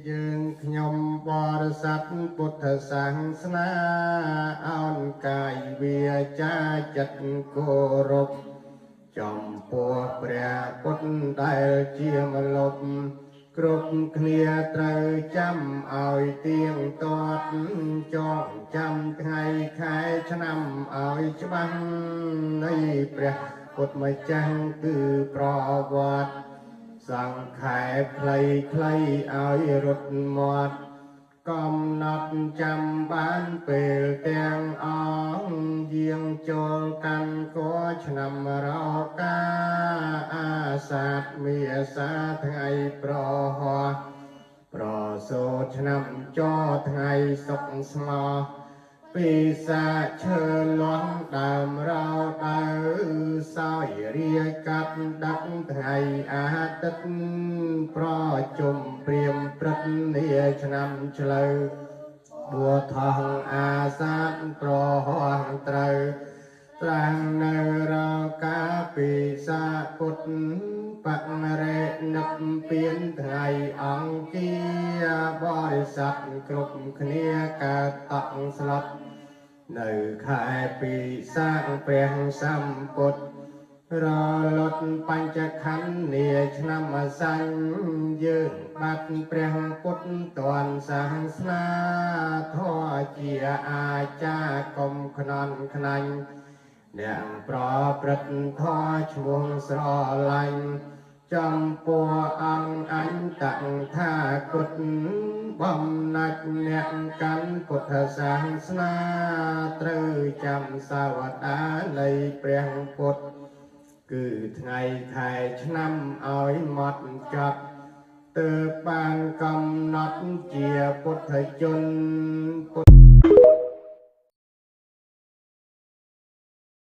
យើងខ្ញុំបរិស័ទពុទ្ធសាសនាអោនកាយវាចាចិត្តគោរពចំពោះព្រះពុទ្ធដែលជាម្លប់គ្រប់គ្នាត្រូវចាំឲ្យទៀងទាត់ចងចាំថ្ងៃខែឆ្នាំឲ្យច្បាស់នៃព្រះពុទ្ធម្ចាស់គឺប្រវត្តិសង្ខេបខ្លីឲ្យរត់មាត់កំណត់ចាំបានពេលទាំងអងយាងចូលកាន់កឆ្នាំរោកាអាសាទមេសាថ្ងៃប្រហោះប្រសូតឆ្នាំចថ្ងៃសុកស្មោះពីសាឈើលាស់ដើមរោដៅសោយរាយកាត់ដឹកថ្ងៃអាទិត្យប្រជុំព្រាមព្រឹទ្ធនាឆ្នាំឆ្លូវបួថងអាសាទប្រហោះត្រូវត្រាំងនៅរោកាពីសាពុទ្ធបរេនិព្វានថ្ងៃអង្គាបរិស័ទគ្រប់គ្នាកើតតក់ស្លុតនៅខែពីសាព្រះសម្ពុទ្ធរលត់បញ្ចខណ្ឌនាឆ្នាំអសញ្ញយើងបាត់ព្រះពុទ្ធតនសាសនាធម៌ជាអាចារ្យកុំខ្នន់ខ្នាញ់អ្នកប្រព្រឹត្តធម៌ឈ្មោះស្រឡាញ់ចំពោះអង្គអញតថាគតបំណាច់អ្នកកាន់ពុទ្ធសាសនាត្រូវចាំសាវតានៃព្រះពុទ្ធគឺថ្ងៃខែឆ្នាំឲ្យម៉ត់ចត់ទើបបានកំណត់ជាពុទ្ធជនពុ